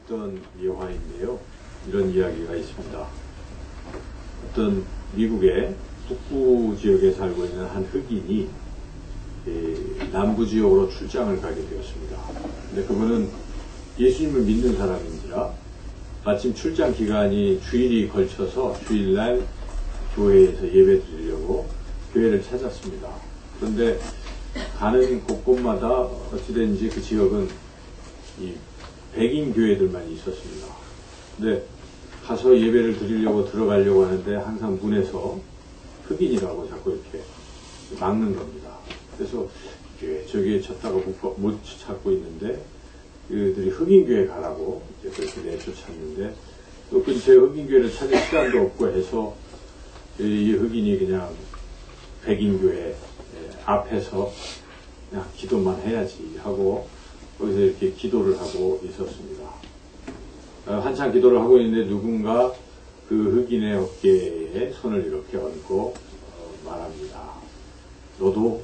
있던 예화인데요. 이런 이야기가 있습니다. 어떤 미국의 북부 지역에 살고 있는 한 흑인이 남부 지역으로 출장을 가게 되었습니다. 근데 그분은 예수님을 믿는 사람인지라 마침 출장 기간이 주일이 걸쳐서 주일날 교회에서 예배 드리려고 교회를 찾았습니다. 그런데 가는 곳곳마다 어찌된지 그 지역은 이 백인 교회들만 있었습니다. 근데 가서 예배를 드리려고 들어가려고 하는데 항상 문에서 흑인이라고 자꾸 이렇게 막는 겁니다. 그래서 저기에 쳤다가 못 찾고 있는데 그들이 흑인 교회 가라고 이제 그렇게 내쫓았는데 또 근처에 흑인 교회를 찾을 시간도 없고 해서 이 흑인이 그냥 백인 교회 앞에서 그냥 기도만 해야지 하고 거기서 이렇게 기도를 하고 있었습니다. 한참 기도를 하고 있는데 누군가 그 흑인의 어깨에 손을 이렇게 얹고 말합니다. 너도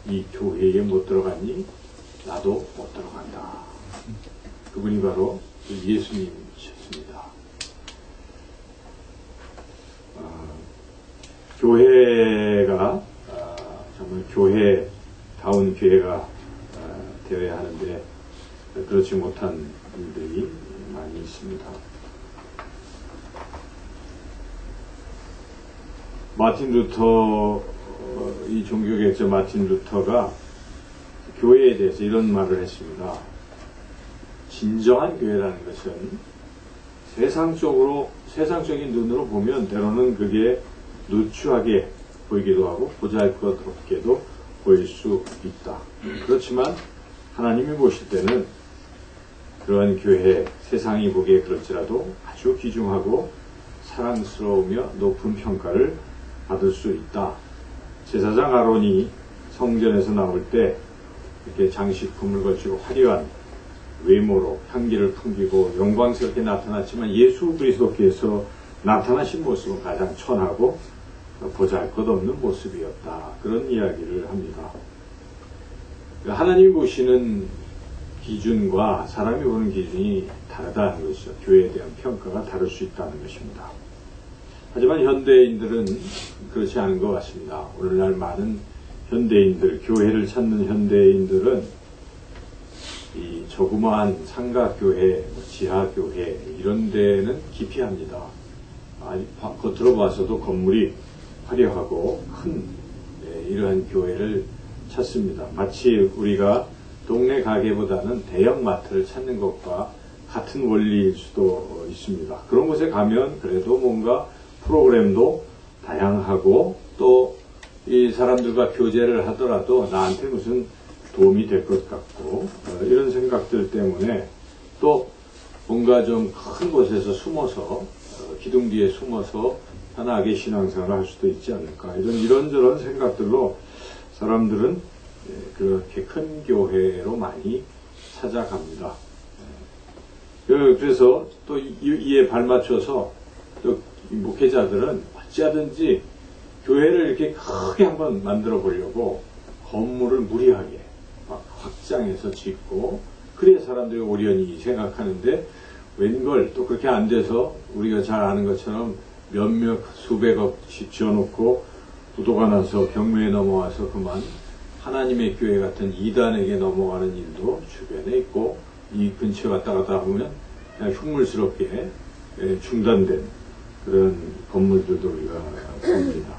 이 교회에 못 들어갔니? 나도 못 들어간다. 그분이 바로 예수님이셨습니다. 교회가 정말 교회다운 교회가 되어야 하는데 그렇지 못한 일들이 많이 있습니다. 마틴 루터, 이 종교개혁자 마틴 루터가 교회에 대해서 이런 말을 했습니다. 진정한 교회라는 것은 세상적인 눈으로 보면 때로는 그게 누추하게 보이기도 하고 보잘것없게도 보일 수 있다. 그렇지만 하나님이 보실 때는 그러한 교회, 세상이 보기에 그럴지라도 아주 귀중하고 사랑스러우며 높은 평가를 받을 수 있다. 제사장 아론이 성전에서 나올 때 이렇게 장식품을 걸치고 화려한 외모로 향기를 풍기고 영광스럽게 나타났지만 예수 그리스도께서 나타나신 모습은 가장 천하고 보잘것없는 모습이었다. 그런 이야기를 합니다. 하나님이 보시는 기준과 사람이 보는 기준이 다르다는 것이죠. 교회에 대한 평가가 다를 수 있다는 것입니다. 하지만 현대인들은 그렇지 않은 것 같습니다. 오늘날 많은 현대인들, 교회를 찾는 현대인들은 이 조그마한 상가교회, 지하교회 이런 데는 기피합니다. 겉으로 봐서도 건물이 화려하고 큰 이러한 교회를 찾습니다. 마치 우리가 동네 가게보다는 대형 마트를 찾는 것과 같은 원리일 수도 있습니다. 그런 곳에 가면 그래도 뭔가 프로그램도 다양하고 또 이 사람들과 교제를 하더라도 나한테 무슨 도움이 될 것 같고 이런 생각들 때문에 또 뭔가 좀 큰 곳에서 숨어서 기둥 뒤에 숨어서 편하게 신앙생활을 할 수도 있지 않을까 이런저런 생각들로 사람들은 그렇게 큰 교회로 많이 찾아갑니다. 그래서 또 이에 발맞춰서 또 목회자들은 어찌하든지 교회를 이렇게 크게 한번 만들어 보려고 건물을 무리하게 막 확장해서 짓고 그래야 사람들이 오려니 생각하는데 웬걸 또 그렇게 안 돼서 우리가 잘 아는 것처럼 몇몇 수백억씩 지어놓고 부도가 나서 경매에 넘어와서 그만 하나님의 교회 같은 이단에게 넘어가는 일도 주변에 있고 이 근처에 왔다 갔다 보면 그냥 흉물스럽게 중단된 그런 건물들도 우리가 봅니다.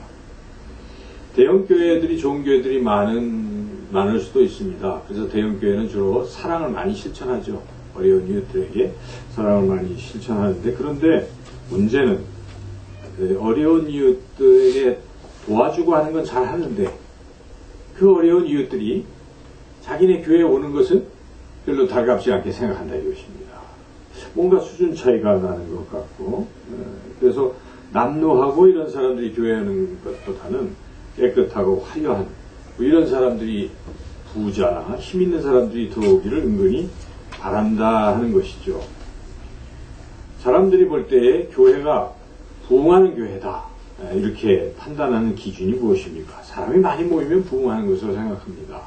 대형 교회들이 좋은 교회들이 많을 수도 있습니다. 그래서 대형 교회는 주로 사랑을 많이 실천하죠. 어려운 이웃들에게 사랑을 많이 실천하는데 그런데 문제는 어려운 이웃들에게 도와주고 하는 건 잘 하는데 그 어려운 이웃들이 자기네 교회에 오는 것은 별로 달갑지 않게 생각한다 이것입니다. 뭔가 수준 차이가 나는 것 같고 그래서 남루하고 이런 사람들이 교회에 오는 것보다는 깨끗하고 화려한 이런 사람들이 부자나 힘 있는 사람들이 들어오기를 은근히 바란다 하는 것이죠. 사람들이 볼 때 교회가 부흥하는 교회다 이렇게 판단하는 기준이 무엇입니까? 사람이 많이 모이면 부흥하는 것으로 생각합니다.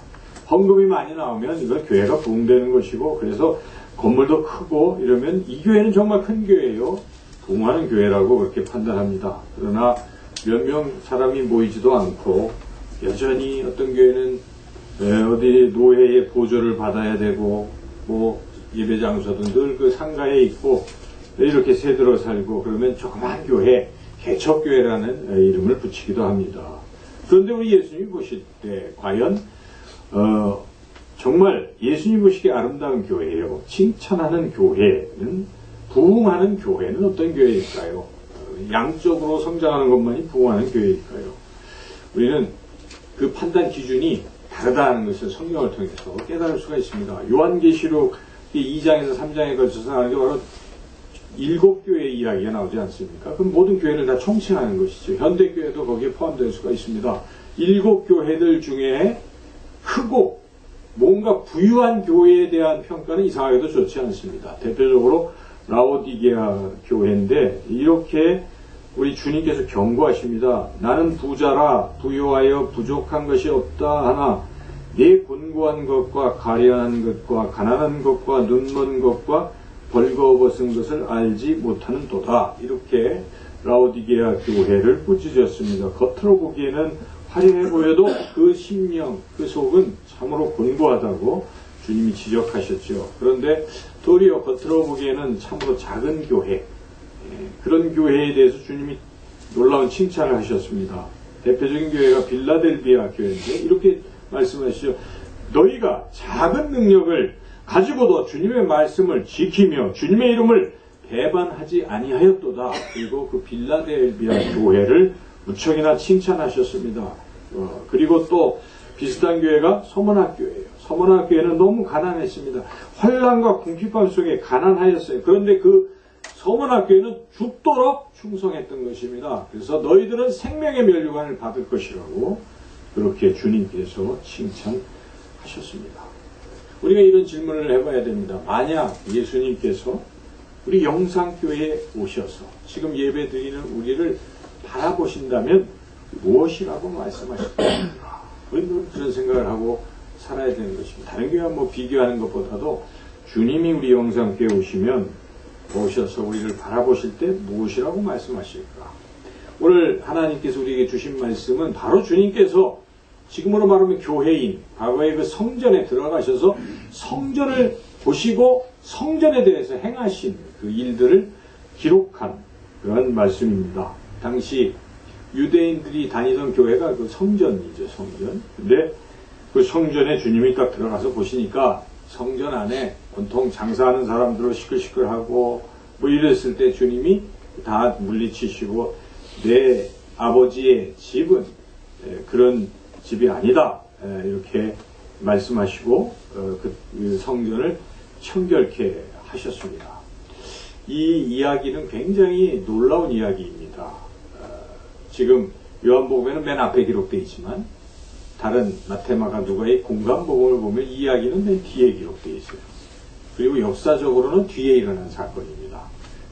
헌금이 많이 나오면 이걸 교회가 부흥되는 것이고 그래서 건물도 크고 이러면 이 교회는 정말 큰 교회예요. 부흥하는 교회라고 그렇게 판단합니다. 그러나 몇 명 사람이 모이지도 않고 여전히 어떤 교회는 어디 노회의 보조를 받아야 되고 뭐 예배 장소도 늘 그 상가에 있고 이렇게 새들어 살고 그러면 조그만 교회, 개척교회라는 이름을 붙이기도 합니다. 그런데 우리 예수님이 보실 때 과연 정말 예수님이 보시기에 아름다운 교회예요. 칭찬하는 교회는, 부흥하는 교회는 어떤 교회일까요? 양적으로 성장하는 것만이 부흥하는 교회일까요? 우리는 그 판단 기준이 다르다는 것을 성경을 통해서 깨달을 수가 있습니다. 요한계시록 2장에서 3장에 걸쳐서 나오는 게 바로 7교회의 이야기가 나오지 않습니까? 그럼 모든 교회를 다 총칭하는 것이죠. 현대교회도 거기에 포함될 수가 있습니다. 7교회들 중에 크고 뭔가 부유한 교회에 대한 평가는 이상하게도 좋지 않습니다. 대표적으로 라오디게아 교회인데 이렇게 우리 주님께서 경고하십니다. 나는 부자라 부유하여 부족한 것이 없다 하나 네 곤고한 것과 가련한 것과 가난한 것과 눈먼 것과 벌거벗은 것을 알지 못하는 도다. 이렇게 라오디게아 교회를 꾸짖었습니다. 겉으로 보기에는 화려해 보여도 그 심령, 그 속은 참으로 곤고하다고 주님이 지적하셨죠. 그런데 도리어 겉으로 보기에는 참으로 작은 교회, 그런 교회에 대해서 주님이 놀라운 칭찬을 하셨습니다. 대표적인 교회가 빌라델비아 교회인데 이렇게 말씀하시죠. 너희가 작은 능력을 가지고도 주님의 말씀을 지키며 주님의 이름을 배반하지 아니하였도다. 그리고 그 빌라델비아 교회를 무척이나 칭찬하셨습니다. 그리고 또 비슷한 교회가 서머나 교회예요. 서머나 교회는 너무 가난했습니다. 환난과 궁핍함 속에 가난하였어요. 그런데 그 서머나 교회는 죽도록 충성했던 것입니다. 그래서 너희들은 생명의 면류관을 받을 것이라고 그렇게 주님께서 칭찬하셨습니다. 우리가 이런 질문을 해봐야 됩니다. 만약 예수님께서 우리 영상교회에 오셔서 지금 예배드리는 우리를 바라보신다면 무엇이라고 말씀하실까요? 우리는 그런 생각을 하고 살아야 되는 것입니다. 다른 교회와 뭐 비교하는 것보다도 주님이 우리 영상교회에 오셔서 우리를 바라보실 때 무엇이라고 말씀하실까? 오늘 하나님께서 우리에게 주신 말씀은 바로 주님께서 지금으로 말하면 교회인, 과거의 그 성전에 들어가셔서 성전을 보시고 성전에 대해서 행하신 그 일들을 기록한 그런 말씀입니다. 당시 유대인들이 다니던 교회가 그 성전이죠, 성전. 근데 그 성전에 주님이 딱 들어가서 보시니까 성전 안에 온통 장사하는 사람들로 시끌시끌하고 뭐 이랬을 때 주님이 다 물리치시고 내 아버지의 집은 그런 집이 아니다. 이렇게 말씀하시고 그 성전을 청결케 하셨습니다. 이 이야기는 굉장히 놀라운 이야기입니다. 지금 요한복음에는 맨 앞에 기록되어 있지만 다른 마태마가 누가의 공간복음을 보면 이 이야기는 맨 뒤에 기록되어 있어요. 그리고 역사적으로는 뒤에 일어난 사건입니다.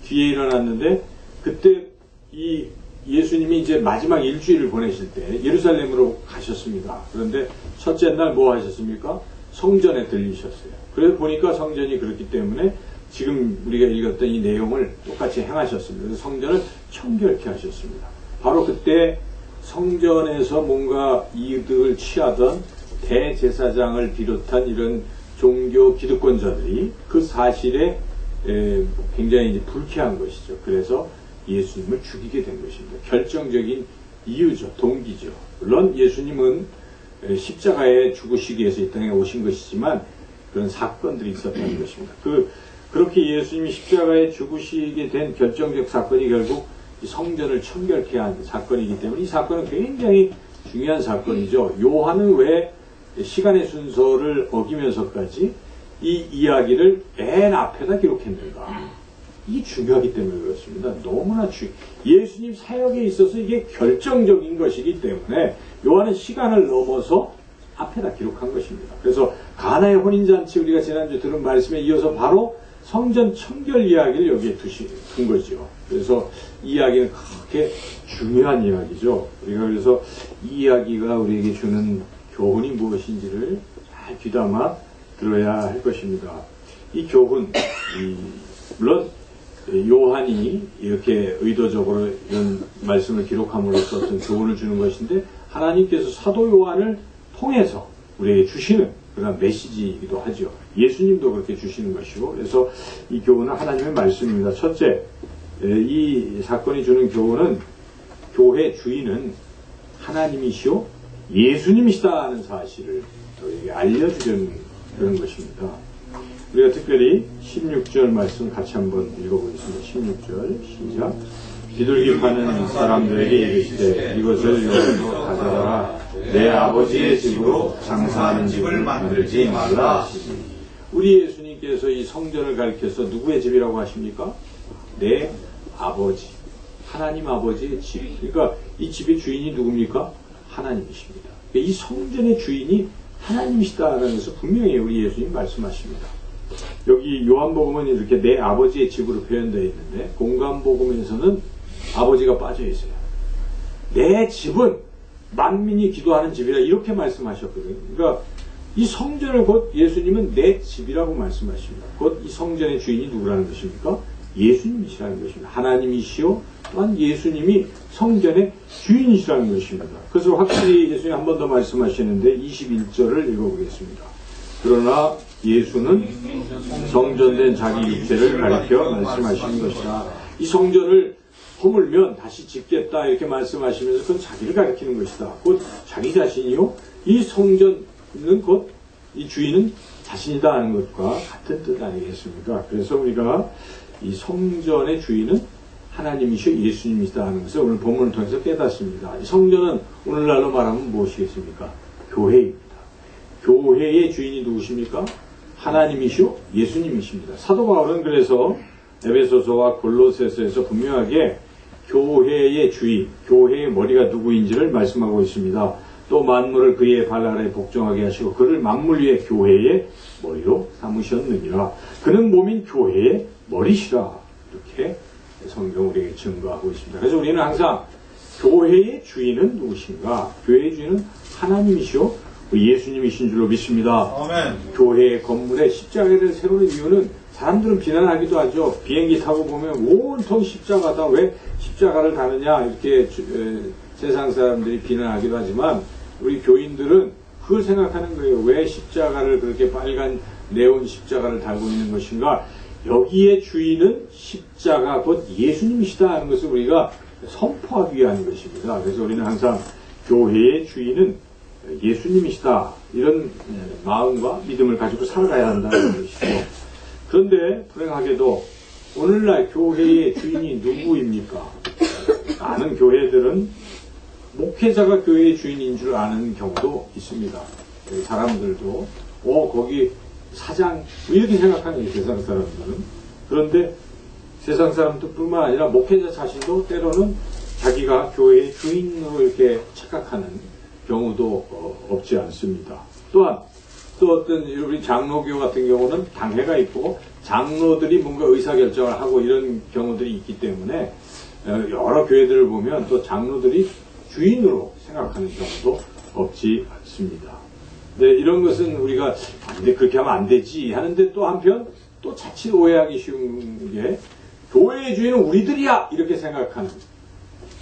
뒤에 일어났는데 그때 이 예수님이 이제 마지막 일주일을 보내실 때 예루살렘으로 가셨습니다. 그런데 첫째 날 뭐 하셨습니까? 성전에 들리셨어요. 그래서 보니까 성전이 그렇기 때문에 지금 우리가 읽었던 이 내용을 똑같이 행하셨습니다. 그래서 성전을 청결케 하셨습니다. 바로 그때 성전에서 뭔가 이득을 취하던 대제사장을 비롯한 이런 종교 기득권자들이 그 사실에 굉장히 이제 불쾌한 것이죠. 그래서 예수님을 죽이게 된 것입니다. 결정적인 이유죠. 동기죠. 물론 예수님은 십자가에 죽으시기 위해서 이 땅에 오신 것이지만 그런 사건들이 있었다는 것입니다. 그렇게 예수님이 십자가에 죽으시게 된 결정적 사건이 결국 성전을 청결케 한 사건이기 때문에 이 사건은 굉장히 중요한 사건이죠. 요한은 왜 시간의 순서를 어기면서까지 이 이야기를 맨 앞에다 기록했는가? 이게 중요하기 때문에 그렇습니다. 너무나 예수님 사역에 있어서 이게 결정적인 것이기 때문에 요한은 시간을 넘어서 앞에다 기록한 것입니다. 그래서 가나의 혼인잔치 우리가 지난주에 들은 말씀에 이어서 바로 성전 청결 이야기를 여기에 둔 거죠. 그래서 이 이야기는 그렇게 중요한 이야기죠. 우리가 그래서 이 이야기가 우리에게 주는 교훈이 무엇인지를 잘 귀담아 들어야 할 것입니다. 이 교훈, 물론 요한이 이렇게 의도적으로 이런 말씀을 기록함으로써 어떤 교훈을 주는 것인데 하나님께서 사도 요한을 통해서 우리에게 주시는 그런 메시지이기도 하죠. 예수님도 그렇게 주시는 것이고, 그래서 이 교훈은 하나님의 말씀입니다. 첫째, 이 사건이 주는 교훈은 교회 주인은 하나님이시오 예수님이시다는 사실을 저에게 알려주려는 그런 것입니다. 우리가 특별히 16절 말씀 같이 한번 읽어보겠습니다. 16절 시작. 비둘기 파는 사람들에게 이르시되 이것을 여기로 가져다가 내 아버지의 집으로 장사하는 집을 만들지 말라 하시니. 우리 예수님께서 이 성전을 가리켜서 누구의 집이라고 하십니까? 내 아버지, 하나님 아버지의 집. 그러니까 이 집의 주인이 누굽니까? 하나님이십니다. 그러니까 이 성전의 주인이 하나님이시다는 것을 분명히 우리 예수님 말씀하십니다. 여기 요한복음은 이렇게 내 아버지의 집으로 표현되어 있는데 공관복음에서는 아버지가 빠져 있어요. 내 집은 만민이 기도하는 집이라 이렇게 말씀하셨거든요. 그러니까 이 성전을 곧 예수님은 내 집이라고 말씀하십니다. 곧 이 성전의 주인이 누구라는 것입니까? 예수님이시라는 것입니다. 하나님이시요 또한 예수님이 성전의 주인이시라는 것입니다. 그래서 확실히 예수님이 한 번 더 말씀하시는데 21절을 읽어보겠습니다. 그러나 예수는 성전된 자기 육체를 가리켜 말씀하시는 것이다. 이 성전을 허물면 다시 짓겠다 이렇게 말씀하시면서 그건 자기를 가리키는 것이다. 곧 자기 자신이요. 이 성전은 곧 이 주인은 자신이다 하는 것과 같은 뜻 아니겠습니까? 그래서 우리가 이 성전의 주인은 하나님이시오 예수님이시다 하는 것을 오늘 본문을 통해서 깨닫습니다. 이 성전은 오늘날로 말하면 무엇이겠습니까? 교회입니다. 교회의 주인이 누구십니까? 하나님이시오 예수님이십니다. 사도 바울은 그래서 에베소서와 골로새서에서 분명하게 교회의 주인, 교회의 머리가 누구인지를 말씀하고 있습니다. 또 만물을 그의 발 아래 복종하게 하시고 그를 만물 위에 교회의 머리로 삼으셨느니라. 그는 몸인 교회의 머리시라. 이렇게 성경 우리에게 증거하고 있습니다. 그래서 우리는 항상 교회의 주인은 누구신가? 교회의 주인은 하나님이시오 예수님이신 줄로 믿습니다. 아멘. 교회의 건물에 십자가를 세우는 이유는 사람들은 비난하기도 하죠. 비행기 타고 보면 온통 십자가다. 왜 십자가를 다느냐 이렇게 세상 사람들이 비난하기도 하지만 우리 교인들은 그걸 생각하는 거예요. 왜 십자가를 그렇게 빨간 네온 십자가를 달고 있는 것인가? 여기에 주인은 십자가 곧 예수님이시다 하는 것을 우리가 선포하기 위한 것입니다. 그래서 우리는 항상 교회의 주인은 예수님이시다 이런 마음과 믿음을 가지고 살아가야 한다는 것이죠. 그런데 불행하게도 오늘날 교회의 주인이 누구입니까? 많은 교회들은 목회자가 교회의 주인인 줄 아는 경우도 있습니다. 사람들도 거기 사장 이렇게 생각하는 거예요. 세상 사람들은. 그런데 세상 사람들뿐만 아니라 목회자 자신도 때로는 자기가 교회의 주인으로 이렇게 착각하는 경우도 없지 않습니다. 또한 또 어떤 우리 장로교 같은 경우는 당회가 있고 장로들이 뭔가 의사결정을 하고 이런 경우들이 있기 때문에 여러 교회들을 보면 또 장로들이 주인으로 생각하는 경우도 없지 않습니다. 네, 이런 것은 우리가 근데 그렇게 하면 안 되지 하는데 또 한편 또 자칫 오해하기 쉬운 게 교회의 주인은 우리들이야 이렇게 생각하는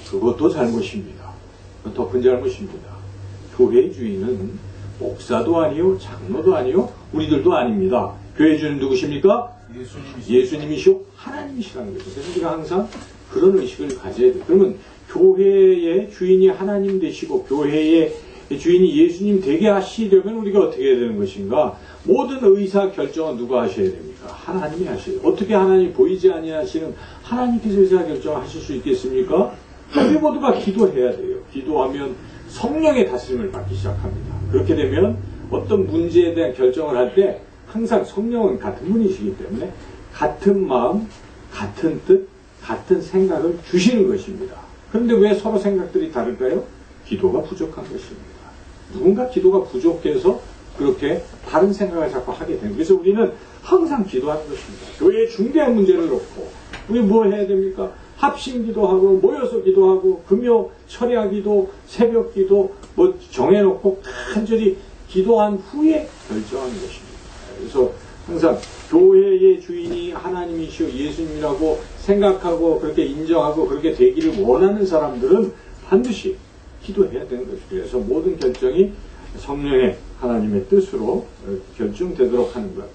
그것도 잘못입니다. 더 큰 잘못입니다. 교회의 주인은 목사도 아니요 장로도 아니요 우리들도 아닙니다. 교회의 주인은 누구십니까? 예수님이시오 하나님이시라는 거죠. 그래서 우리가 항상 그런 의식을 가져야 돼요. 그러면 교회의 주인이 하나님 되시고 교회의 주인이 예수님 되게 하시려면 우리가 어떻게 해야 되는 것인가? 모든 의사 결정은 누가 하셔야 됩니까? 하나님이 하셔야 돼요. 어떻게 하나님이 보이지 아니하시는 하나님께서 의사 결정을 하실 수 있겠습니까? 우리 모두가 기도해야 돼요. 기도하면 성령의 다스림을 받기 시작합니다. 그렇게 되면 어떤 문제에 대한 결정을 할 때 항상 성령은 같은 분이시기 때문에 같은 마음, 같은 뜻, 같은 생각을 주시는 것입니다. 그런데 왜 서로 생각들이 다를까요? 기도가 부족한 것입니다. 누군가 기도가 부족해서 그렇게 다른 생각을 자꾸 하게 됩니다. 그래서 우리는 항상 기도하는 것입니다. 교회의 중대한 문제를 놓고 우리 뭐 해야 됩니까? 합심 기도하고 모여서 기도하고 금요 철야 기도, 새벽 기도 뭐 정해놓고 간절히 기도한 후에 결정하는 것입니다. 그래서 항상 교회의 주인이 하나님이시오 예수님이라고 생각하고 그렇게 인정하고 그렇게 되기를 원하는 사람들은 반드시 기도해야 되는 것이죠. 그래서 모든 결정이 성령의 하나님의 뜻으로 결정되도록 하는 것.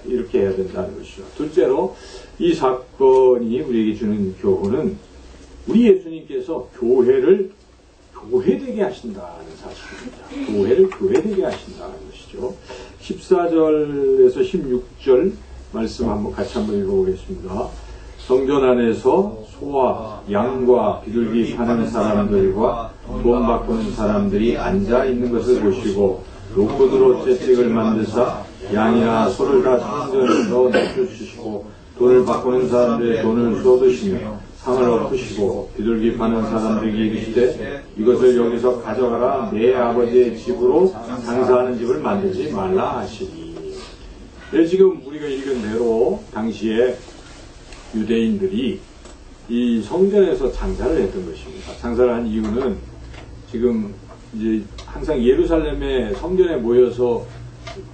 이렇게 해야 된다는 것이죠. 둘째로 이 사건이 우리에게 주는 교훈은 우리 예수님께서 교회를 교회되게 하신다는 사실입니다. 교회를 교회되게 하신다는 것이죠. 14절에서 16절 말씀 같이 한번 읽어보겠습니다. 성전 안에서 소와 양과 비둘기 파는 사람들과 돈 바꾸는 사람들이 앉아 있는 것을 보시고 노끈으로 채찍을 만드사 양이나 소를 다 성전에 넣어 내쫓으시고 돈을 바꾸는 사람들의 돈을 쏟으시며 상을 엎으시고 비둘기 파는 사람들에게 이르시되 이것을 여기서 가져가라 내 아버지의 집으로 장사하는 집을 만들지 말라 하시니. 지금 우리가 읽은 대로 당시에 유대인들이 이 성전에서 장사를 했던 것입니다. 장사를 한 이유는 지금 이제 항상 예루살렘의 성전에 모여서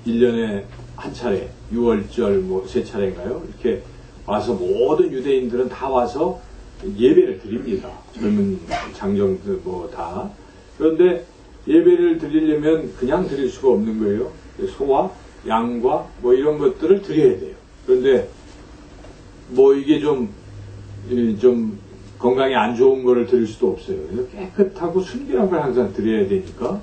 1년에 한 차례, 6월절 세 차례인가요? 이렇게 와서 모든 유대인들은 다 와서 예배를 드립니다. 젊은 장정들 다. 그런데 예배를 드리려면 그냥 드릴 수가 없는 거예요. 소와 양과 이런 것들을 드려야 돼요. 그런데 이게 좀 건강에 안 좋은 거를 드릴 수도 없어요. 그래서 깨끗하고 순결한 걸 항상 드려야 되니까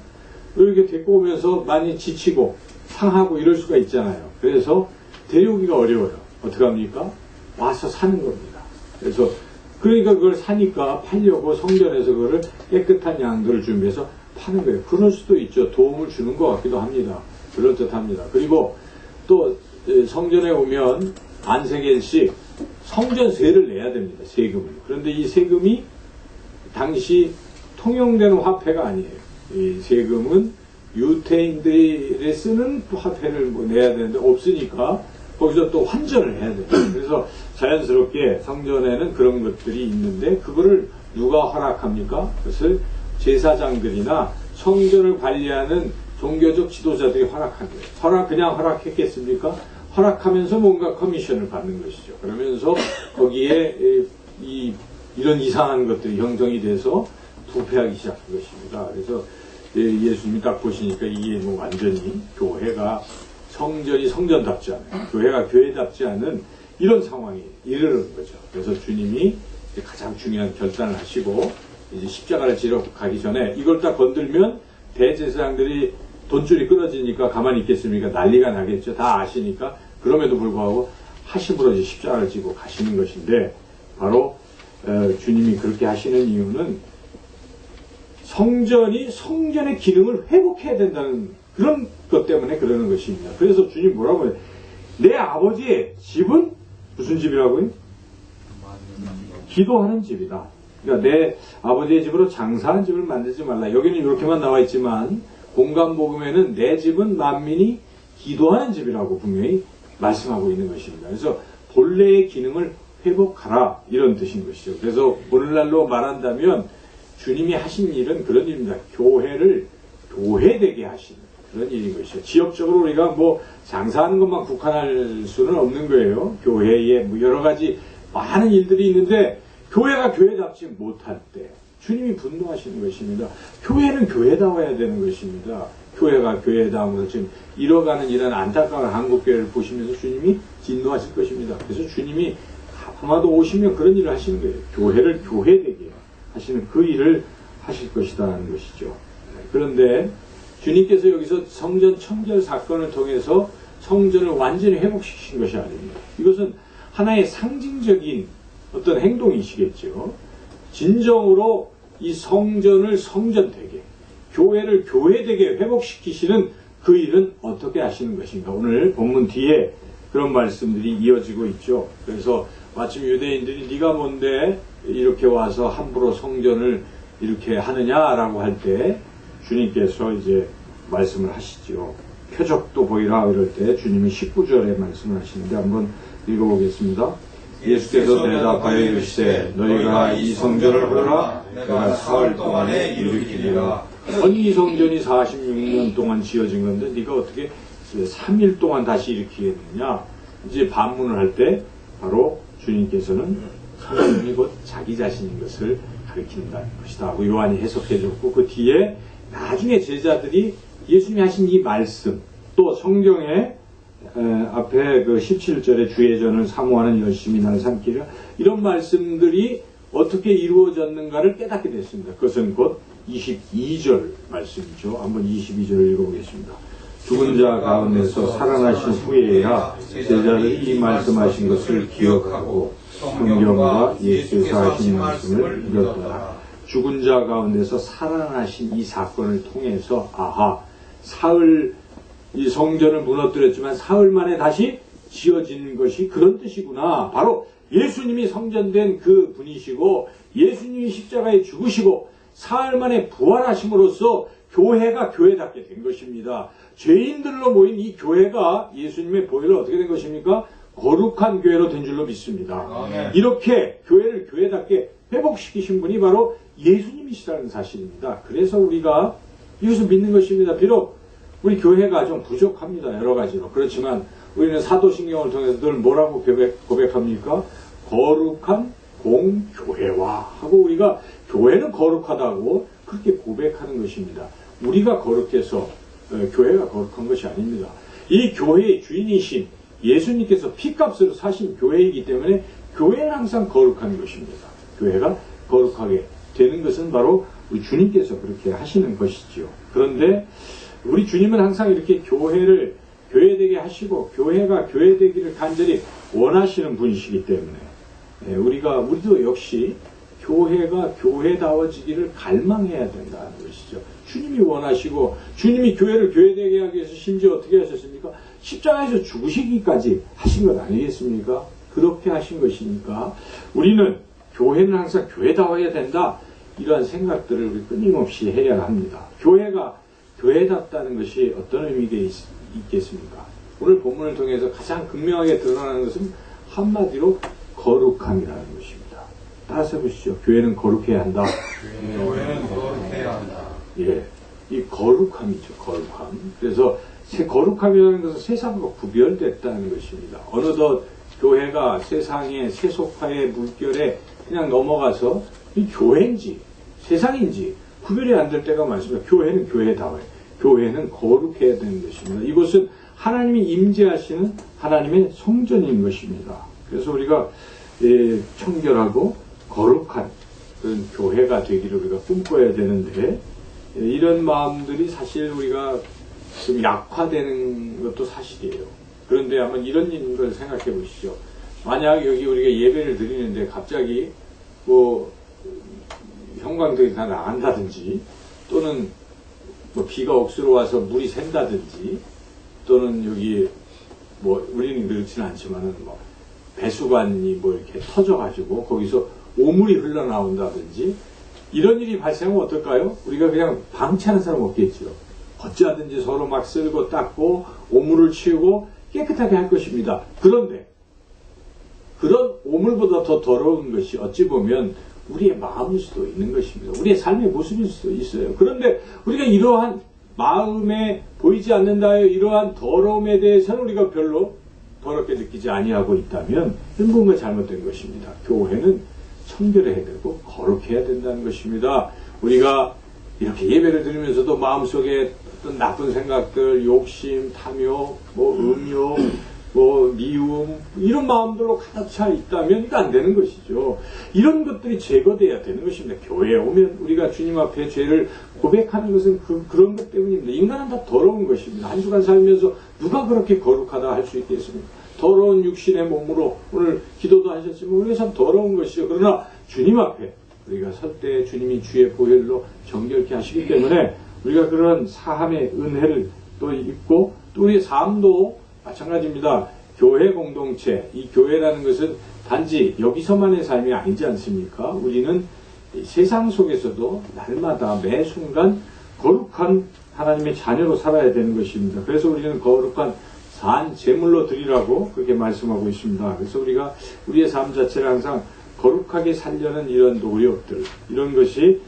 이렇게 데리고 오면서 많이 지치고 상하고 이럴 수가 있잖아요. 그래서 데려오기가 어려워요. 어떡합니까? 와서 사는 겁니다. 그래서 그러니까 그걸 사니까 팔려고 성전에서 그거를 깨끗한 양들을 준비해서 파는 거예요. 그럴 수도 있죠. 도움을 주는 것 같기도 합니다. 그럴듯합니다. 그리고 또 성전에 오면 안색일씩 성전세를 내야 됩니다. 세금을. 그런데 이 세금이 당시 통용되는 화폐가 아니에요. 이 세금은 유태인들이 쓰는 화폐를 내야 되는데 없으니까 거기서 또 환전을 해야 돼요. 그래서 자연스럽게 성전에는 그런 것들이 있는데 그거를 누가 허락합니까? 그것을 제사장들이나 성전을 관리하는 종교적 지도자들이 허락한 거예요. 그냥 허락했겠습니까? 허락하면서 뭔가 커미션을 받는 것이죠. 그러면서 거기에 이런 이상한 것들이 형성이 돼서 부패하기 시작한 것입니다. 그래서 예수님이 딱 보시니까 이게 완전히 교회가 성전이 성전답지 않아요. 교회가 교회답지 않은 이런 상황이 이르는 거죠. 그래서 주님이 가장 중요한 결단을 하시고 이제 십자가를 지러 가기 전에 이걸 딱 건들면 대제사장들이 돈줄이 끊어지니까 가만히 있겠습니까? 난리가 나겠죠. 다 아시니까. 그럼에도 불구하고 하심으로 이제 십자가를 지고 가시는 것인데 바로 주님이 그렇게 하시는 이유는 성전이 성전의 기능을 회복해야 된다는 그런 것 때문에 그러는 것입니다. 그래서 주님 뭐라고 해요? 내 아버지의 집은 무슨 집이라고요? 기도하는 집이다. 그러니까 내 아버지의 집으로 장사하는 집을 만들지 말라. 여기는 이렇게만 나와 있지만 공간복음에는 내 집은 만민이 기도하는 집이라고 분명히 말씀하고 있는 것입니다. 그래서 본래의 기능을 회복하라 이런 뜻인 것이죠. 그래서 오늘날로 말한다면 주님이 하신 일은 그런 일입니다. 교회를 교회되게 하시는 그런 일인 것이죠. 지역적으로 우리가 장사하는 것만 국한할 수는 없는 거예요. 교회에 여러 가지 많은 일들이 있는데 교회가 교회답지 못할 때 주님이 분노하시는 것입니다. 교회는 교회다워야 되는 것입니다. 교회가 교회다운 지금 잃어가는 이런 안타까운 한국교회를 보시면서 주님이 진노하실 것입니다. 그래서 주님이 아마도 오시면 그런 일을 하시는 거예요. 교회를 교회되게 하시는 그 일을 하실 것이다라는 것이죠. 그런데 주님께서 여기서 성전 청결 사건을 통해서 성전을 완전히 회복시키신 것이 아닙니다. 이것은 하나의 상징적인 어떤 행동이시겠죠. 진정으로 이 성전을 성전되게, 교회를 교회되게 회복시키시는 그 일은 어떻게 하시는 것인가. 오늘 본문 뒤에 그런 말씀들이 이어지고 있죠. 그래서 마침 유대인들이 네가 뭔데 이렇게 와서 함부로 성전을 이렇게 하느냐라고 할 때 주님께서 이제 말씀을 하시죠. 표적도 보이라 이럴 때 주님이 19절에 말씀을 하시는데 한번 읽어보겠습니다. 예수께서 대답하여 이르시되 너희가 이 성전을 보라 내가 사흘 동안에 일으키리라. 아니 이 성전이 46년 동안 지어진 건데 네가 어떻게 3일 동안 다시 일으키겠느냐? 이제 반문을 할 때 바로 주님께서는 성령이 곧 자기 자신인 것을 가리킨다는 것이다 하고 요한이 해석해줬고, 그 뒤에 나중에 제자들이 예수님이 하신 이 말씀, 또 성경에 앞에 그 17절에 주의 전을 사모하는 열심히 날 삼키려, 이런 말씀들이 어떻게 이루어졌는가를 깨닫게 됐습니다. 그것은 곧 22절 말씀이죠. 한번 22절을 읽어보겠습니다. 죽은 자 가운데서 살아나신 후에야 제자들이 이 말씀하신 것을 기억하고 성경과 예수께서 하신 말씀을 믿었더라. 죽은 자 가운데서 살아나신 이 사건을 통해서 아하, 사흘 이 성전을 무너뜨렸지만 사흘 만에 다시 지어지는 것이 그런 뜻이구나. 바로 예수님이 성전된 그 분이시고 예수님이 십자가에 죽으시고 사흘 만에 부활하심으로써 교회가 교회답게 된 것입니다. 죄인들로 모인 이 교회가 예수님의 보혈로 어떻게 된 것입니까? 거룩한 교회로 된 줄로 믿습니다. 아멘. 이렇게 교회를 교회답게 회복시키신 분이 바로 예수님이시라는 사실입니다. 그래서 우리가 이것을 믿는 것입니다. 비록 우리 교회가 좀 부족합니다. 여러 가지로. 그렇지만 우리는 사도신경을 통해서 늘 뭐라고 고백합니까? 거룩한 공교회와 하고, 우리가 교회는 거룩하다고 그렇게 고백하는 것입니다. 우리가 거룩해서 교회가 거룩한 것이 아닙니다. 이 교회의 주인이신 예수님께서 피값으로 사신 교회이기 때문에 교회는 항상 거룩한 것입니다. 교회가 거룩하게 되는 것은 바로 우리 주님께서 그렇게 하시는 것이지요. 그런데 우리 주님은 항상 이렇게 교회를 교회되게 하시고 교회가 교회되기를 간절히 원하시는 분이시기 때문에 우리도 역시 교회가 교회다워지기를 갈망해야 된다는 것이죠. 주님이 원하시고 주님이 교회를 교회되게 하기 위해서 심지어 어떻게 하셨습니까? 십자가에서 죽으시기까지 하신 것 아니겠습니까? 그렇게 하신 것이니까 우리는 교회는 항상 교회다워야 된다, 이러한 생각들을 우리 끊임없이 해야 합니다. 교회가 교회답다는 것이 어떤 의미가 있겠습니까? 오늘 본문을 통해서 가장 극명하게 드러나는 것은 한마디로 거룩함이라는 것입니다. 따라서 해보시죠. 교회는 거룩해야 한다. 교회는 거룩해야 한다. 예, 이 거룩함이죠. 거룩함. 그래서 거룩함이라는 것은 세상과 구별됐다는 것입니다. 어느덧 교회가 세상의 세속화의 물결에 그냥 넘어가서 이 교회인지 세상인지 구별이 안 될 때가 많습니다. 교회는 교회다워요. 교회는 거룩해야 되는 것입니다. 이곳은 하나님이 임재하시는 하나님의 성전인 것입니다. 그래서 우리가 청결하고 거룩한 그런 교회가 되기를 우리가 꿈꿔야 되는데, 이런 마음들이 사실 우리가 좀 약화되는 것도 사실이에요. 그런데 한번 이런 걸 생각해 보시죠. 만약 여기 우리가 예배를 드리는데 갑자기 형광등이 다 나간다든지, 또는 비가 억수로 와서 물이 샌다든지, 또는 여기 우리는 그렇지는 않지만은 배수관이 이렇게 터져가지고 거기서 오물이 흘러나온다든지, 이런 일이 발생하면 어떨까요? 우리가 그냥 방치하는 사람 없겠죠. 어찌하든지 서로 막 쓸고 닦고 오물을 치우고 깨끗하게 할 것입니다. 그런데 그런 오물보다 더 더러운 것이 어찌 보면 우리의 마음일 수도 있는 것입니다. 우리의 삶의 모습일 수도 있어요. 그런데 우리가 이러한 마음에 보이지 않는다요, 이러한 더러움에 대해서는 우리가 별로 더럽게 느끼지 아니하고 있다면 뭔가 잘못된 것입니다. 교회는 청결해야 되고 거룩해야 된다는 것입니다. 우리가 이렇게 예배를 드리면서도 마음속에 어떤 나쁜 생각들, 욕심, 탐욕, 음욕, 미움, 이런 마음들로 가득 차 있다면 이거 안 되는 것이죠. 이런 것들이 제거돼야 되는 것입니다. 교회에 오면 우리가 주님 앞에 죄를 고백하는 것은 그런 것 때문입니다. 인간은 다 더러운 것입니다. 한 주간 살면서 누가 그렇게 거룩하다 할 수 있겠습니까? 더러운 육신의 몸으로 오늘 기도도 하셨지만 우리가 참 더러운 것이죠. 그러나 주님 앞에 우리가 설 때 주님이 주의 보혈로 정결케 하시기 때문에 우리가 그런 사함의 은혜를 또 입고, 또 우리의 삶도 마찬가지입니다. 교회 공동체, 이 교회라는 것은 단지 여기서만의 삶이 아니지 않습니까? 우리는 세상 속에서도 날마다 매 순간 거룩한 하나님의 자녀로 살아야 되는 것입니다. 그래서 우리는 거룩한 산 제물로 드리라고 그렇게 말씀하고 있습니다. 그래서 우리가 우리의 삶 자체를 항상 거룩하게 살려는 이런 노력들, 이런 것이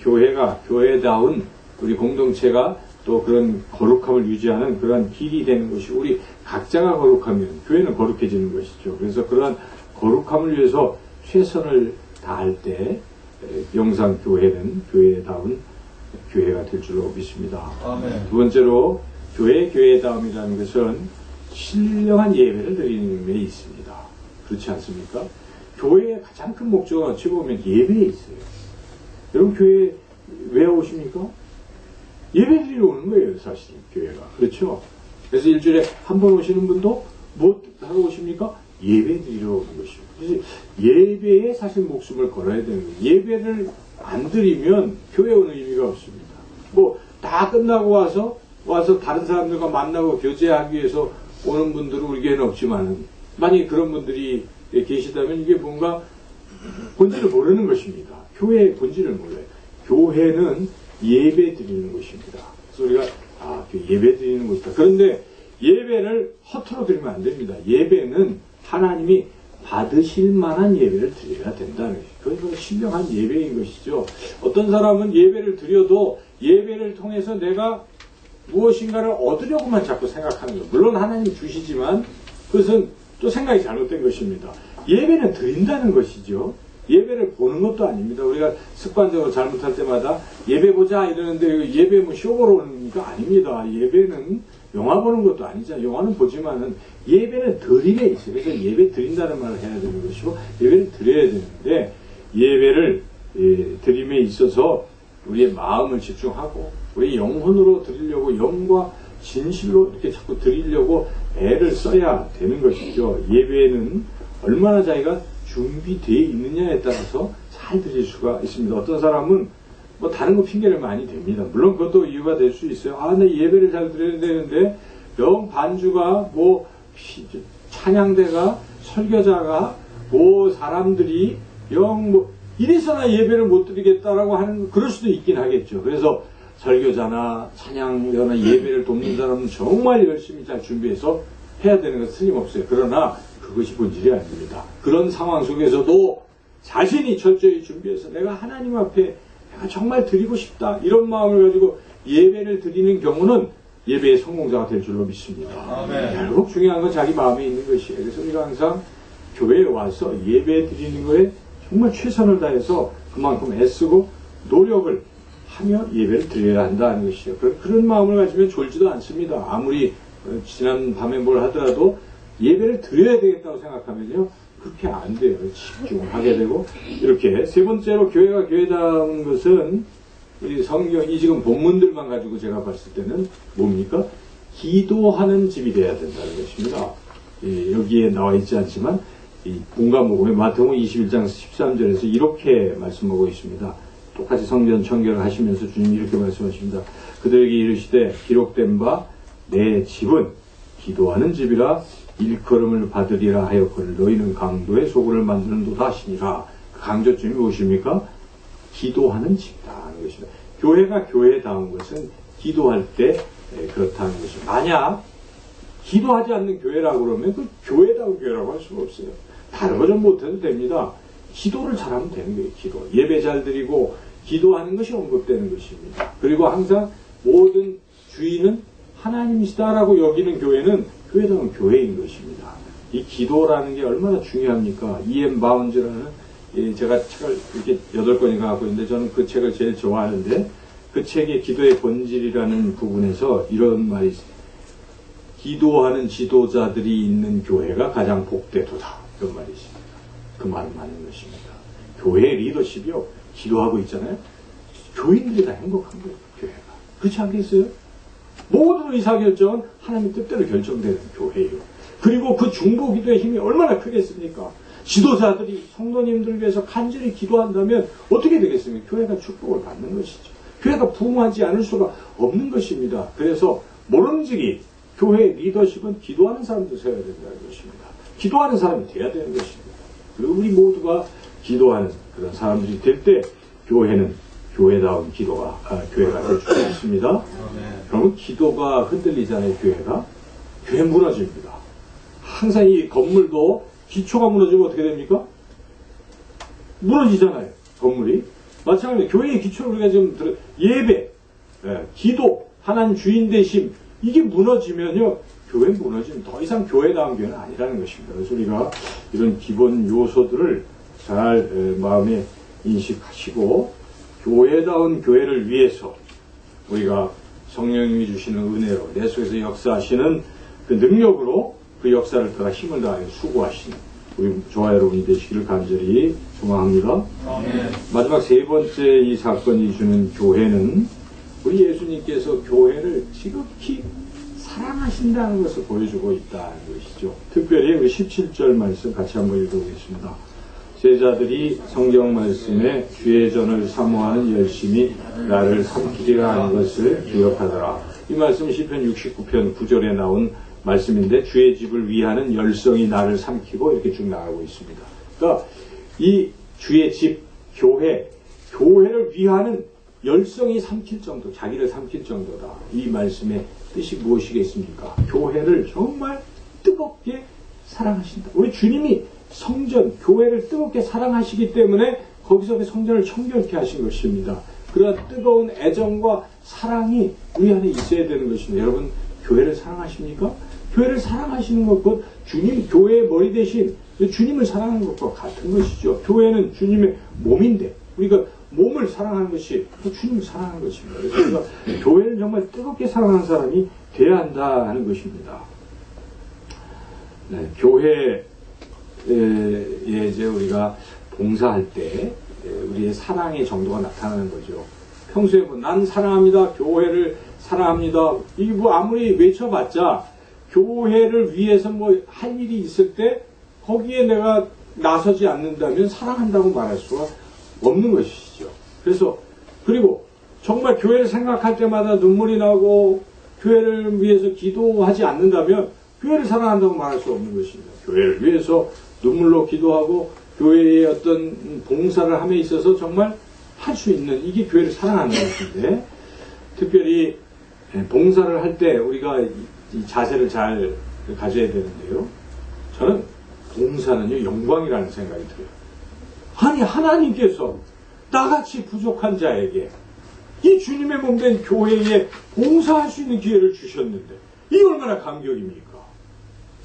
교회가, 교회다운 우리 공동체가 또 그런 거룩함을 유지하는 그러한 길이 되는 것이 우리 각자가 거룩하면 교회는 거룩해지는 것이죠. 그래서 그러한 거룩함을 위해서 최선을 다할 때 영상교회는 교회다운 교회가 될 줄로 믿습니다. 아멘. 두 번째로 교회다움이라는 것은 신령한 예배를 드리는 데 있습니다. 그렇지 않습니까? 교회의 가장 큰 목적은 어찌 보면 예배에 있어요. 여러분 교회 왜 오십니까? 예배 드리러 오는 거예요, 사실 교회가. 그렇죠? 그래서 일주일에 한 번 오시는 분도 뭐 하러 오십니까? 예배 드리러 오는 것이죠. 그래서 예배에 사실 목숨을 걸어야 되는 거예요. 예배를 안 드리면 교회 오는 의미가 없습니다. 뭐 다 끝나고 와서 다른 사람들과 만나고 교제하기 위해서 오는 분들은 우리 교회는 없지만은 만약에 그런 분들이 계시다면 이게 뭔가 본질을 모르는 것입니다. 교회의 본질을 몰라요. 교회는 예배 드리는 곳입니다. 그래서 우리가 예배 드리는 곳이다. 그런데 예배를 허투루 드리면 안 됩니다. 예배는 하나님이 받으실 만한 예배를 드려야 된다는 것이죠. 그건 신령한 예배인 것이죠. 어떤 사람은 예배를 드려도 예배를 통해서 내가 무엇인가를 얻으려고만 자꾸 생각하는 거예요. 물론 하나님 주시지만 그것은 또 생각이 잘못된 것입니다. 예배는 드린다는 것이죠. 예배를 보는 것도 아닙니다. 우리가 습관적으로 잘못할 때마다 예배 보자 이러는데 예배 뭐 쇼보러 오는 거 아닙니다. 예배는 영화 보는 것도 아니잖아요. 영화는 보지만은 예배는 드림에 있어요. 그래서 예배 드린다는 말을 해야 되는 것이고 예배를 드려야 되는데 예배를 드림에 있어서 우리의 마음을 집중하고 우리 영혼으로 드리려고 영과 진실로 이렇게 자꾸 드리려고 애를 써야 되는 것이죠. 예배는 얼마나 자기가 준비되어 있느냐에 따라서 잘 드릴 수가 있습니다. 어떤 사람은 뭐 다른 거 핑계를 많이 댑니다. 물론 그것도 이유가 될 수 있어요. 내 예배를 잘 드려야 되는데 영 반주가 뭐 찬양대가 설교자가 뭐 사람들이 영 뭐 이래서나 예배를 못 드리겠다라고 하는 그럴 수도 있긴 하겠죠. 그래서 설교자나 찬양자나 예배를 돕는 사람은 정말 열심히 잘 준비해서 해야 되는 것은 틀림없어요. 그러나 그것이 본질이 아닙니다. 그런 상황 속에서도 자신이 철저히 준비해서 내가 하나님 앞에 내가 정말 드리고 싶다 이런 마음을 가지고 예배를 드리는 경우는 예배의 성공자가 될 줄로 믿습니다. 아멘. 결국 중요한 건 자기 마음에 있는 것이에요. 그래서 우리가 항상 교회에 와서 예배 드리는 거에 정말 최선을 다해서 그만큼 애쓰고 노력을 하며 예배를 드려야 한다는 것이죠. 그런 마음을 가지면 졸지도 않습니다. 아무리 지난 밤에 뭘 하더라도 예배를 드려야 되겠다고 생각하면요. 그렇게 안 돼요. 집중을 하게 되고 이렇게 세 번째로 교회가 교회다운 것은 우리 성경이 지금 본문들만 가지고 제가 봤을 때는 뭡니까? 기도하는 집이 돼야 된다는 것입니다. 여기에 나와 있지 않지만 이 본과목에 마태복음 21장 13절에서 이렇게 말씀하고 있습니다. 똑같이 성전 청결을 하시면서 주님이 이렇게 말씀하십니다. 그들에게 이르시되 기록된 바 내 집은 기도하는 집이라 일컬음을 받으리라 하였거늘 너희는 강도의 소굴을 만드는도다 하시니라. 그 강조점이 무엇입니까? 기도하는 집이다 하는 것입니다. 교회가 교회다운 것은 기도할 때 그렇다는 것입니다. 만약 기도하지 않는 교회라고 그러면 그 교회다운 교회라고 할 수가 없어요. 다른 거 좀 못해도 됩니다. 기도를 잘하면 되는 거예요. 기도. 예배 잘 드리고 기도하는 것이 언급되는 것입니다. 그리고 항상 모든 주인은 하나님이시다라고 여기는 교회는 교회다운 교회인 것입니다. 이 기도라는 게 얼마나 중요합니까? E.M. 바운즈라는 제가 책을 이렇게 8권인가 갖고 있는데 저는 그 책을 제일 좋아하는데 그 책의 기도의 본질이라는 부분에서 이런 말이 있어요. 기도하는 지도자들이 있는 교회가 가장 복되도다. 그런 말이 있습니다. 그 말은 맞는 것입니다. 교회 리더십이요. 기도하고 있잖아요. 교인들이 다 행복한 거예요. 교회가. 그렇지 않겠어요? 모든 의사결정은 하나님 뜻대로 결정되는 교회예요. 그리고 그 중보 기도의 힘이 얼마나 크겠습니까? 지도자들이 성도님들을 위해서 간절히 기도한다면 어떻게 되겠습니까? 교회가 축복을 받는 것이죠. 교회가 부흥하지 않을 수가 없는 것입니다. 그래서 모름지기 교회의 리더십은 기도하는 사람도 세워야 된다는 것입니다. 기도하는 사람이 돼야 되는 것입니다. 그리고 우리 모두가 기도하는 그런 사람들이 될 때 교회는 교회다운 교회가 될 수 있습니다. 그러면 기도가 흔들리잖아요. 교회 무너집니다. 항상 이 건물도 기초가 무너지면 어떻게 됩니까? 무너지잖아요. 건물이. 마찬가지로 교회의 기초를 우리가 지금 예배, 기도 하나님 주인 되심, 이게 무너지면요, 교회 무너지면 더 이상 교회다운 교회는 아니라는 것입니다. 그래서 우리가 이런 기본 요소들을 잘 마음에 인식하시고, 교회다운 교회를 위해서 우리가 성령님이 주시는 은혜로 내 속에서 역사하시는 그 능력으로 그 역사를 따라 힘을 다하여 수고하시는 우리 저와 여러분이 되시기를 간절히 소망합니다. 아멘. 마지막 세 번째 이 사건이 주는 교회는 우리 예수님께서 교회를 지극히 사랑하신다는 것을 보여주고 있다는 것이죠. 특별히 우리 17절 말씀 같이 한번 읽어보겠습니다. 제자들이 성경 말씀에 주의 전을 사모하는 열심히 나를 삼키려 하는 것을 기억하더라. 이 말씀은 시편 69편 9절에 나온 말씀인데, 주의 집을 위하는 열성이 나를 삼키고 이렇게 쭉 나가고 있습니다. 그러니까 이 주의 집, 교회를 위하는 열성이 삼킬 정도, 자기를 삼킬 정도다. 이 말씀의 뜻이 무엇이겠습니까? 교회를 정말 뜨겁게 사랑하신다. 우리 주님이 성전, 교회를 뜨겁게 사랑하시기 때문에 거기서 그 성전을 청결케 하신 것입니다. 그러한 뜨거운 애정과 사랑이 우리 안에 있어야 되는 것입니다. 여러분, 교회를 사랑하십니까? 교회를 사랑하시는 것과 주님, 교회의 머리 대신 주님을 사랑하는 것과 같은 것이죠. 교회는 주님의 몸인데, 우리가 몸을 사랑하는 것이 주님을 사랑하는 것입니다. 그래서 우리가 교회를 정말 뜨겁게 사랑하는 사람이 되어야 한다는 것입니다. 네, 교회에 이제 우리가 봉사할 때 우리의 사랑의 정도가 나타나는 거죠. 평소에 뭐 난 사랑합니다, 교회를 사랑합니다, 이게 뭐 아무리 외쳐봤자 교회를 위해서 뭐 할 일이 있을 때 거기에 내가 나서지 않는다면 사랑한다고 말할 수가 없는 것이죠. 그래서 그리고 정말 교회를 생각할 때마다 눈물이 나고 교회를 위해서 기도하지 않는다면 교회를 사랑한다고 말할 수 없는 것입니다. 교회를 위해서 눈물로 기도하고 교회의 어떤 봉사를 함에 있어서 정말 할 수 있는, 이게 교회를 사랑하는 것인데, 특별히 봉사를 할 때 우리가 이 자세를 잘 가져야 되는데요. 저는 봉사는요, 영광이라는 생각이 들어요. 아니, 하나님께서 나같이 부족한 자에게 이 주님의 몸된 교회에 봉사할 수 있는 기회를 주셨는데, 이게 얼마나 감격입니까?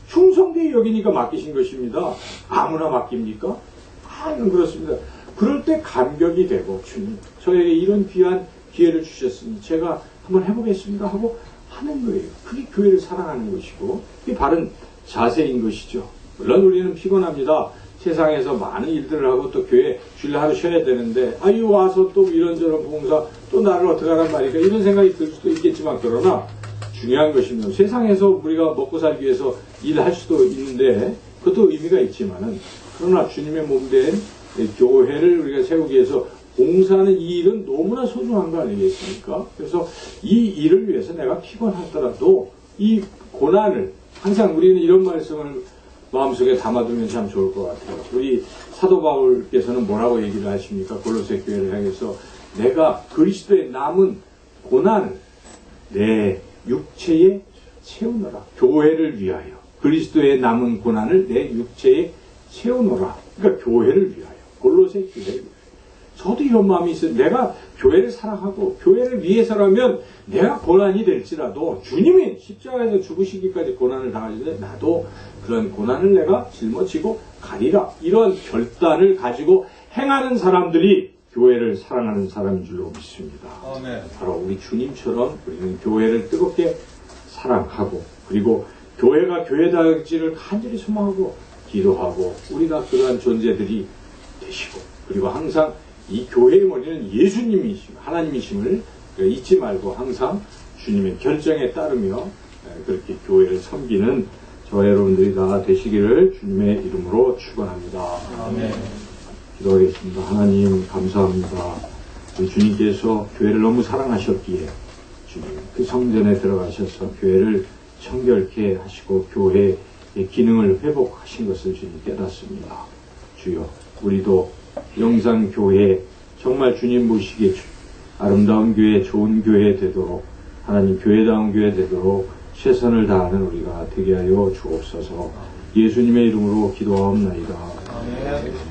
충성되이 여기니까 맡기신 것입니다. 아무나 맡깁니까? 아니면 그렇습니다. 그럴 때 감격이 되고, 주님, 저에게 이런 귀한 기회를 주셨으니 제가 한번 해보겠습니다 하고 하는 거예요. 그게 교회를 사랑하는 것이고, 그게 바른 자세인 것이죠. 물론 우리는 피곤합니다. 세상에서 많은 일들을 하고 또 교회 주일 하루 쉬어야 되는데, 아유, 와서 또 이런저런 봉사, 또 나를 어떻게 하란 말이까, 이런 생각이 들 수도 있겠지만, 그러나 중요한 것입니다. 세상에서 우리가 먹고 살기 위해서 일할 수도 있는데 그것도 의미가 있지만은, 그러나 주님의 몸된 교회를 우리가 세우기 위해서 봉사하는 이 일은 너무나 소중한 거 아니겠습니까? 그래서 이 일을 위해서 내가 피곤하더라도 이 고난을, 항상 우리는 이런 말씀을 마음속에 담아두면 참 좋을 것 같아요. 우리 사도 바울께서는 뭐라고 얘기를 하십니까? 골로새 교회를 향해서 내가 그리스도의 남은 고난을 내 육체에 채우노라. 교회를 위하여 그리스도의 남은 고난을 내 육체에 채우노라. 그러니까 교회를 위하여, 골로새 교회를 위하여. 저도 이런 마음이 있어요. 내가 교회를 사랑하고 교회를 위해서라면 내가 고난이 될지라도 주님이 십자가에서 죽으시기까지 고난을 당하시는데 나도 그런 고난을 내가 짊어지고 가리라. 이런 결단을 가지고 행하는 사람들이 교회를 사랑하는 사람인 줄로 믿습니다. 아멘. 바로 우리 주님처럼 우리는 교회를 뜨겁게 사랑하고, 그리고 교회가 교회다울지를 간절히 소망하고 기도하고, 우리가 그러한 존재들이 되시고, 그리고 항상 이 교회의 머리는 예수님이심, 하나님이심을 잊지 말고 항상 주님의 결정에 따르며 그렇게 교회를 섬기는 저와 여러분들이 다 되시기를 주님의 이름으로 축원합니다. 아멘. 기도하겠습니다. 하나님 감사합니다. 우리 주님께서 교회를 너무 사랑하셨기에 주님 그 성전에 들어가셔서 교회를 청결케 하시고 교회의 기능을 회복하신 것을 주님 깨닫습니다. 주여, 우리도 영산교회 정말 주님 모시기에 아름다운 교회, 좋은 교회 되도록, 하나님 교회다운 교회 되도록 최선을 다하는 우리가 되게 하여 주옵소서. 예수님의 이름으로 기도하옵나이다. 아멘.